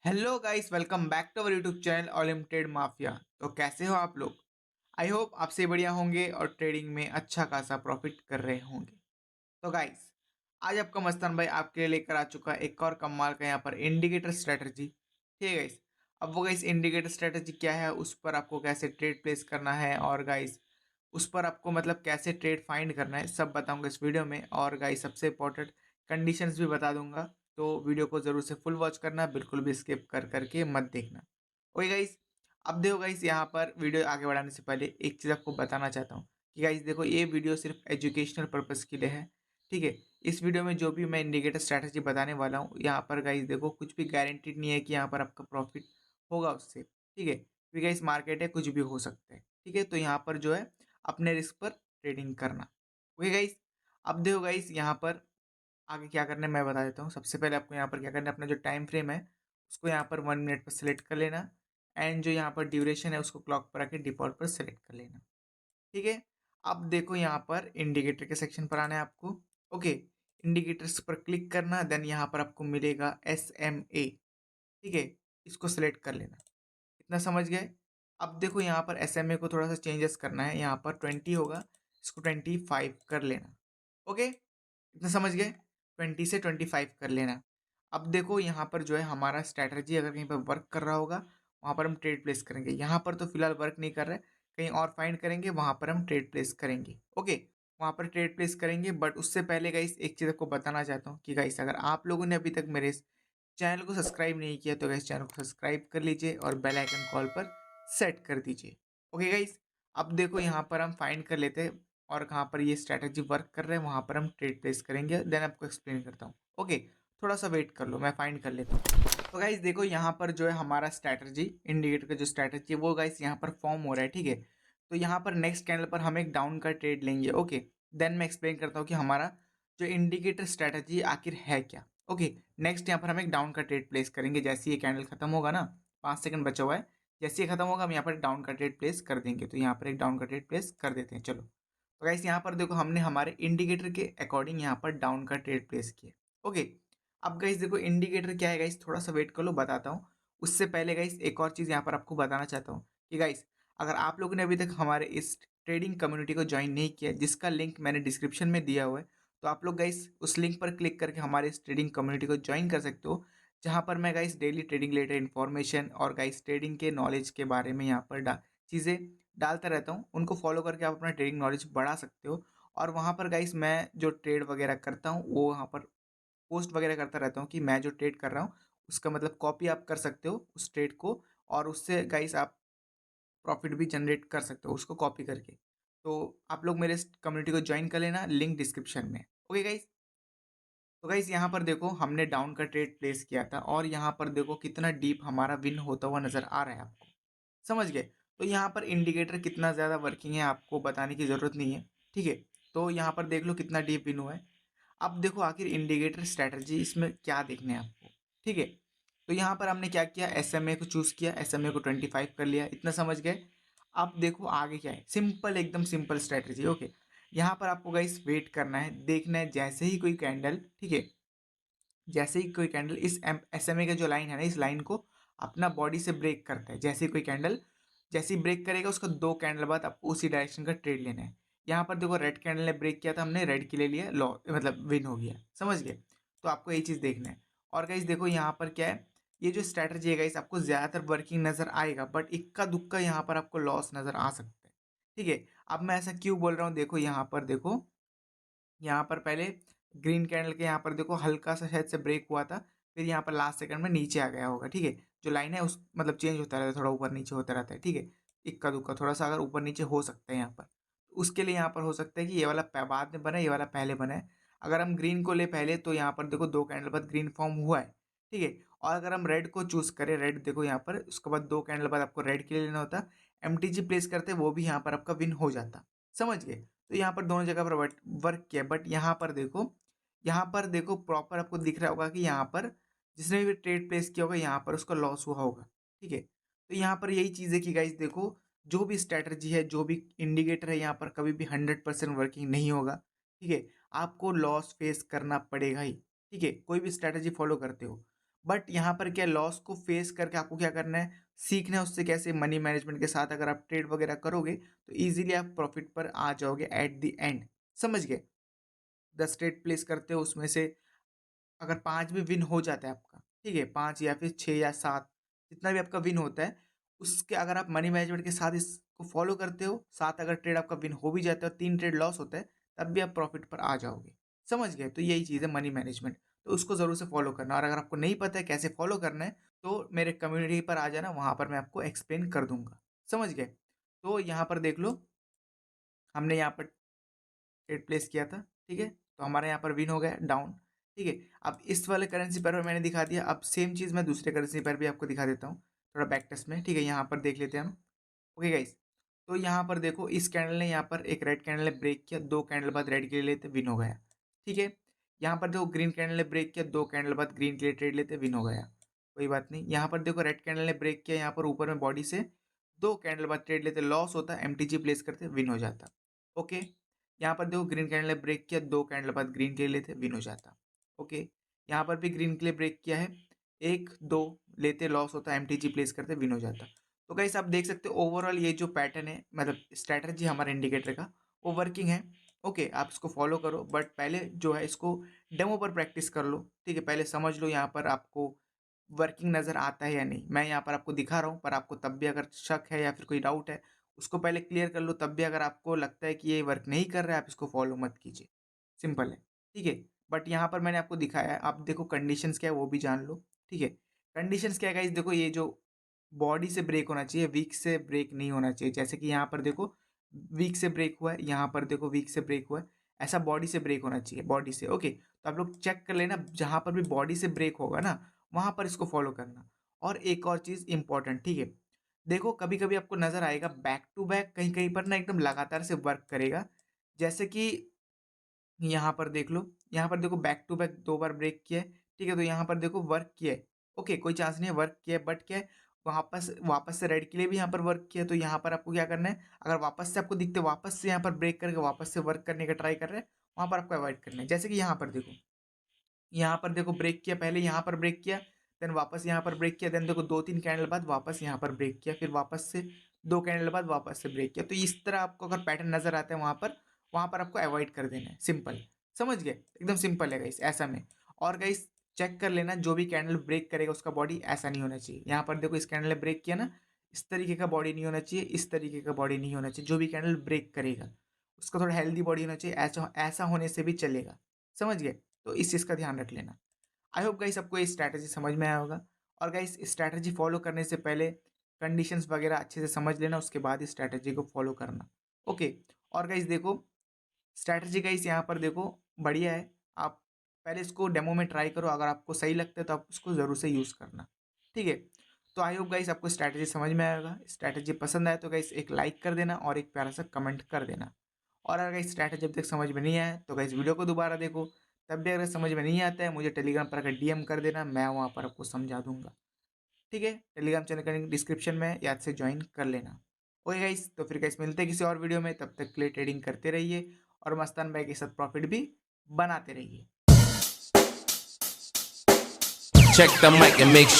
Hello guys, welcome back to our YouTube channel unlimited mafia. तो कैसे हो आप लोग? आई होप आपसे बढ़िया होंगे और ट्रेडिंग में अच्छा खासा प्रॉफिट कर रहे होंगे। तो गाइस, आज आपका मस्तान भाई आपके लिए लेकर आ चुका है एक और कमाल का यहाँ पर इंडिकेटर स्ट्रेटजी। ठीक है गाइस, अब वो गाइस इंडिकेटर स्ट्रेटजी क्या है, उस पर आपको कैसे ट्रेड प्लेस करना है और गाइस उस पर आपको मतलब कैसे ट्रेड फाइंड करना है, सब बताऊंगा इस वीडियो में। और गाइस सबसे इंपॉर्टेंट कंडीशंस भी बता दूंगा, तो वीडियो को जरूर से फुल वॉच करना, बिल्कुल भी स्किप कर करके मत देखना। ओके गाइस, अब देखो गाइस, यहाँ पर वीडियो आगे बढ़ाने से पहले एक चीज़ आपको बताना चाहता हूँ कि गाइस देखो, ये वीडियो सिर्फ एजुकेशनल पर्पज़ के लिए है। ठीक है, इस वीडियो में जो भी मैं इंडिकेटर स्ट्रैटेजी बताने वाला हूँ, यहाँ पर गाइस देखो कुछ भी गारंटीड नहीं है कि यहाँ पर आपका प्रॉफिट होगा उससे। ठीक है, क्योंकि गाइस मार्केट है, कुछ भी हो सकता है। ठीक है, तो यहाँ पर जो है अपने रिस्क पर ट्रेडिंग करना। ओके गाइस, अब देखो गाइस, यहाँ पर आगे क्या करना है मैं बता देता हूँ। सबसे पहले आपको यहाँ पर क्या करना है, अपना जो टाइम फ्रेम है उसको यहाँ पर 1 मिनट पर सिलेक्ट कर लेना। एंड जो यहाँ पर ड्यूरेशन है उसको क्लॉक पर आके डिफॉल्ट पर सेलेक्ट कर लेना। ठीक है, अब देखो यहाँ पर इंडिकेटर के सेक्शन पर आना है आपको। ओके, इंडिकेटर्स पर क्लिक करना, देन यहाँ पर आपको मिलेगा SMA। ठीक है, इसको सेलेक्ट कर लेना। इतना समझ गए? अब देखो यहाँ पर SMA को थोड़ा सा चेंजेस करना है, यहाँ पर 20 होगा, इसको 25 कर लेना। ओके, इतना समझ गए? 20 से 25 कर लेना। अब देखो यहाँ पर जो है हमारा स्ट्रैटेजी अगर कहीं पर वर्क कर रहा होगा, वहाँ पर हम ट्रेड प्लेस करेंगे। यहाँ पर तो फिलहाल वर्क नहीं कर रहा है, कहीं और फाइंड करेंगे, वहाँ पर हम ट्रेड प्लेस करेंगे। ओके, वहाँ पर ट्रेड प्लेस करेंगे। बट उससे पहले गाइस एक चीज़ आपको बताना चाहता हूँ कि गाइस अगर आप लोगों ने अभी तक मेरे इस चैनल को सब्सक्राइब नहीं किया तो गाइस चैनल को सब्सक्राइब कर लीजिए और बेल आइकन कॉल पर सेट कर दीजिए। ओके गाइस, अब देखो यहाँ पर हम फाइंड कर लेते हैं और कहाँ पर ये स्ट्रैटेजी वर्क कर रहे हैं वहाँ पर हम ट्रेड प्लेस करेंगे, देन आपको एक्सप्लेन करता हूँ। ओके, थोड़ा सा वेट कर लो, मैं फाइंड कर लेता हूँ। तो गाइस देखो यहाँ पर जो है हमारा स्ट्रैटेजी इंडिकेटर का जो स्ट्रैटेजी है वो गाइस यहाँ पर फॉर्म हो रहा है। ठीक है, तो यहाँ पर नेक्स्ट कैंडल पर हम एक डाउन का ट्रेड लेंगे। ओके, देन मैं एक्सप्लेन करता हूँ कि हमारा जो इंडिकेटर स्ट्रैटेजी आखिर है क्या। ओके, नेक्स्ट यहाँ पर हम एक डाउन का ट्रेड प्लेस करेंगे। जैसे ये कैंडल खत्म होगा ना, 5 सेकंड बचा हुआ है, जैसे ये खत्म होगा हम यहाँ पर डाउन का ट्रेड प्लेस कर देंगे। तो यहाँ पर एक डाउन का ट्रेड प्लेस कर देते हैं। चलो, तो गाइस यहाँ पर देखो हमने हमारे इंडिकेटर के अकॉर्डिंग यहाँ पर डाउन का ट्रेड प्लेस किया। ओके, अब गाइस देखो इंडिकेटर क्या है गाइस, थोड़ा सा वेट कर लो, बताता हूँ। उससे पहले गाइस एक और चीज़ यहाँ पर आपको बताना चाहता हूँ कि गाइस अगर आप लोगों ने अभी तक हमारे इस ट्रेडिंग कम्युनिटी को ज्वाइन नहीं किया, जिसका लिंक मैंने डिस्क्रिप्शन में दिया हुआ है, तो आप लोग गाइस उस लिंक पर क्लिक करके हमारे इस ट्रेडिंग कम्युनिटी को ज्वाइन कर सकते हो, जहाँ पर मैं guys daily trading related information और गाइस ट्रेडिंग के नॉलेज के बारे में यहाँ पर चीज़ें डालता रहता हूँ। उनको फॉलो करके आप अपना ट्रेडिंग नॉलेज बढ़ा सकते हो। और वहाँ पर गाइस मैं जो ट्रेड वगैरह करता हूँ वो वहाँ पर पोस्ट वगैरह करता रहता हूँ कि मैं जो ट्रेड कर रहा हूँ उसका मतलब कॉपी आप कर सकते हो उस ट्रेड को, और उससे गाइस आप प्रॉफिट भी जनरेट कर सकते हो उसको कॉपी करके। तो आप लोग मेरे इस कम्युनिटी को ज्वाइन कर लेना, लिंक डिस्क्रिप्शन में। ओके गाइस, तो गाइस यहाँ पर देखो हमने डाउन का ट्रेड प्लेस किया था और यहाँ पर देखो कितना डीप हमारा विन होता हुआ नजर आ रहा है आपको। समझ गए? तो यहाँ पर इंडिकेटर कितना ज़्यादा वर्किंग है आपको बताने की ज़रूरत नहीं है। ठीक है, तो यहाँ पर देख लो कितना डीप विन हुआ है। अब देखो आखिर इंडिकेटर स्ट्रैटेजी इसमें क्या देखने हैं आपको। ठीक है, तो यहाँ पर हमने क्या किया, SMA को चूज़ किया, SMA को 25 कर लिया, इतना समझ गए। अब देखो आगे क्या है, सिंपल, एकदम सिंपल स्ट्रैटेजी। ओके, यहाँ पर आपको गाइस वेट करना है, देखना है जैसे ही कोई कैंडल, ठीक है, जैसे ही कोई कैंडल इस SMA का जो लाइन है ना, इस लाइन को अपना बॉडी से ब्रेक करता है, जैसे ही कोई कैंडल जैसे ही ब्रेक करेगा उसका 2 कैंडल बाद आपको उसी डायरेक्शन का ट्रेड लेना है। यहाँ पर देखो रेड कैंडल ने ब्रेक किया था, हमने रेड के ले लिया, लॉ मतलब विन हो गया। समझ गए? तो आपको यही चीज़ देखना है। और गाइस देखो यहाँ पर क्या है, ये जो स्ट्रैटेजी है गाइस आपको ज़्यादातर वर्किंग नज़र आएगा, बट इक्का दुक्का यहाँ पर आपको लॉस नज़र आ सकता है। ठीक है, अब मैं ऐसा क्यों बोल रहा हूँ, देखो यहाँ पर देखो, यहाँ पर पहले ग्रीन कैंडल के यहाँ पर देखो हल्का सा शायद से ब्रेक हुआ था, फिर यहाँ पर लास्ट सेकंड में नीचे आ गया होगा। ठीक है, जो लाइन है उस मतलब चेंज होता रहता है, थोड़ा ऊपर नीचे होता रहता है। ठीक है, इक्का दुक्का थोड़ा सा अगर ऊपर नीचे हो सकता है यहाँ पर, तो उसके लिए यहाँ पर हो सकता है कि ये वाला बाद में बना है, ये वाला पहले बना है। अगर हम ग्रीन को ले पहले, तो यहाँ पर देखो 2 कैंडल बाद ग्रीन फॉर्म हुआ है। ठीक है, और अगर हम रेड को चूज करें, रेड देखो यहाँ पर, उसके बाद 2 कैंडल बाद आपको रेड के लिए लेना होता, MTG प्लेस करते वो भी यहाँ पर आपका विन हो जाता। समझ गए? तो यहाँ पर दोनों जगह पर वर्क किया, बट यहाँ पर देखो प्रॉपर आपको दिख रहा होगा कि यहाँ पर जिसने भी ट्रेड प्लेस किया होगा यहाँ पर उसका लॉस हुआ होगा। ठीक है, तो यहाँ पर यही चीज़ है कि गाइस देखो, जो भी स्ट्रैटेजी है, जो भी इंडिकेटर है, यहाँ पर कभी भी 100% वर्किंग नहीं होगा। ठीक है, आपको लॉस फेस करना पड़ेगा ही। ठीक है, कोई भी स्ट्रैटेजी फॉलो करते हो, बट यहाँ पर क्या लॉस को फेस करके आपको क्या करना है, सीखना है उससे कैसे मनी मैनेजमेंट के साथ अगर आप ट्रेड वगैरह करोगे तो इजीली आप प्रॉफिट पर आ जाओगे एट द एंड। समझ गए? 10 ट्रेड प्लेस करते हो उसमें से अगर 5 भी विन हो जाता है आपका, ठीक है, 5 या फिर 6 या 7 जितना भी आपका विन होता है, उसके अगर आप मनी मैनेजमेंट के साथ इसको फॉलो करते हो, 7 अगर ट्रेड आपका विन हो भी जाता है और 3 ट्रेड लॉस होता है, तब भी आप प्रॉफिट पर आ जाओगे। समझ गए? तो यही चीज़ है मनी मैनेजमेंट, तो उसको ज़रूर से फॉलो करना। और अगर आपको नहीं पता है कैसे फॉलो करना है, तो मेरे कम्युनिटी पर आ जाना, वहाँ पर मैं आपको एक्सप्लेन कर दूँगा। समझ गए? तो यहाँ पर देख लो, हमने यहाँ पर ट्रेड प्लेस किया था, ठीक है, तो हमारे यहाँ पर विन हो गया डाउन, ठीक है। अब इस वाले करेंसी पेयर पर मैंने दिखा दिया, अब सेम चीज़ मैं दूसरे करेंसी पेयर भी आपको दिखा देता हूँ थोड़ा बैक टेस्ट में, ठीक है। यहाँ पर देख लेते हैं हम। ओके गाइस, तो यहाँ पर देखो इस कैंडल ने यहाँ पर एक रेड कैंडल ने ब्रेक किया, 2 कैंडल बाद रेड के लिए लेते विन हो गया, ठीक है। यहाँ पर देखो ग्रीन कैंडल ने ब्रेक किया, 2 कैंडल बाद ग्रीन के लिए ट्रेड लेते विन हो गया, कोई बात नहीं। यहाँ पर देखो रेड कैंडल ने ब्रेक किया, यहाँ पर ऊपर में बॉडी से 2 कैंडल बाद ट्रेड लेते लॉस होता, एमटीजी प्लेस करते विन हो जाता। ओके, यहाँ पर देखो ग्रीन कैंडल ने ब्रेक किया, 2 कैंडल बाद ग्रीन के लिए लेते विन हो जाता। ओके, यहाँ पर भी ग्रीन के लिए ब्रेक किया है, 1-2 लेते लॉस होता, एमटीजी प्लेस करते विन हो जाता। तो गाइस आप देख सकते हो ओवरऑल ये जो पैटर्न है, मतलब स्ट्रैटेजी हमारे इंडिकेटर का, वो वर्किंग है। ओके, आप इसको फॉलो करो, बट पहले जो है इसको डेमो पर प्रैक्टिस कर लो, ठीक है। पहले समझ लो यहाँ पर आपको वर्किंग नज़र आता है या नहीं। मैं यहाँ पर आपको दिखा रहा हूँ, पर आपको तब भी अगर शक है या फिर कोई डाउट है, उसको पहले क्लियर कर लो। तब भी अगर आपको लगता है कि ये वर्क नहीं कर रहा है, आप इसको फॉलो मत कीजिए, सिंपल है, ठीक है। बट यहाँ पर मैंने आपको दिखाया है, आप देखो कंडीशंस क्या है वो भी जान लो, ठीक है। कंडीशंस क्या है गाइस, देखो ये जो बॉडी से ब्रेक होना चाहिए, वीक से ब्रेक नहीं होना चाहिए। जैसे कि यहाँ पर देखो वीक से ब्रेक हुआ है, यहाँ पर देखो वीक से ब्रेक हुआ है, ऐसा बॉडी से ब्रेक होना चाहिए, बॉडी से। ओके, तो आप लोग चेक कर लेना, जहाँ पर भी बॉडी से ब्रेक होगा ना, वहाँ पर इसको फॉलो करना। और एक और चीज़ इंपॉर्टेंट, ठीक है, देखो कभी कभी आपको नज़र आएगा बैक टू बैक कहीं कहीं पर ना एकदम लगातार से वर्क करेगा। जैसे कि यहाँ पर देख लो, यहाँ पर देखो बैक टू बैक 2 बार ब्रेक किया है, ठीक है, तो यहाँ पर देखो वर्क किया है। ओके, कोई चांस नहीं है, वर्क किया है, बट क्या है, वापस वापस से रेड के लिए भी यहाँ पर वर्क किया है। तो यहाँ पर आपको क्या करना है, अगर वापस से आपको दिखते वापस से यहाँ पर ब्रेक करके वापस से वर्क करने का ट्राई कर रहे हैं, वहाँ पर आपको अवॉइड करना है। जैसे कि यहाँ पर देखो, यहाँ पर देखो ब्रेक किया, पहले यहाँ पर ब्रेक किया, देन वापस यहाँ पर ब्रेक किया, देन देखो 2-3 कैंडल बाद वापस यहाँ पर ब्रेक किया, फिर वापस से 2 कैंडल बाद वापस से ब्रेक किया। तो इस तरह आपको अगर पैटर्न नजर आता है वहाँ पर आपको अवॉइड कर देना है, सिंपल। समझ गए? एकदम सिंपल है गाइस, ऐसा में। और गाइस चेक कर लेना, जो भी कैंडल ब्रेक करेगा उसका बॉडी ऐसा नहीं होना चाहिए। यहाँ पर देखो इस कैंडल ने ब्रेक किया ना, इस तरीके का बॉडी नहीं होना चाहिए, इस तरीके का बॉडी नहीं होना चाहिए। जो भी कैंडल ब्रेक करेगा उसका थोड़ा हेल्दी बॉडी होना चाहिए, ऐसा ऐसा होने से भी चलेगा। समझ गए? तो इस चीज़ का ध्यान रख लेना। आई होप गाइस आपको ये स्ट्रैटेजी समझ में आया होगा। और गाइस स्ट्रैटेजी फॉलो करने से पहले कंडीशंस वगैरह अच्छे से समझ लेना, उसके बाद इस स्ट्रैटेजी को फॉलो करना। ओके, और गाइस देखो स्ट्रैटेजी गाइस यहाँ पर देखो बढ़िया है, आप पहले इसको डेमो में ट्राई करो, अगर आपको सही लगता है तो आप उसको ज़रूर से यूज़ करना, ठीक है। तो आई होप गाइस आपको स्ट्रैटेजी समझ में आएगा। स्ट्रैटेजी पसंद आए तो गाइस एक लाइक कर देना और एक प्यारा सा कमेंट कर देना। और अगर गाइस स्ट्रैटेजी जब तक समझ में नहीं आया तो गाइस वीडियो को दोबारा देखो, तब भी अगर समझ में नहीं आता है मुझे टेलीग्राम पर अगर डीएम कर देना, मैं वहाँ पर आपको समझा दूंगा, ठीक है। टेलीग्राम चैनल का लिंक डिस्क्रिप्शन में याद से ज्वाइन कर लेना। ओके गाइस, तो फिर गाइस मिलते हैं किसी और वीडियो में, तब तक के लिए ट्रेडिंग करते रहिए और मस्तान भाई के साथ प्रॉफिट भी बनाते रहिए। Check the mic and make sure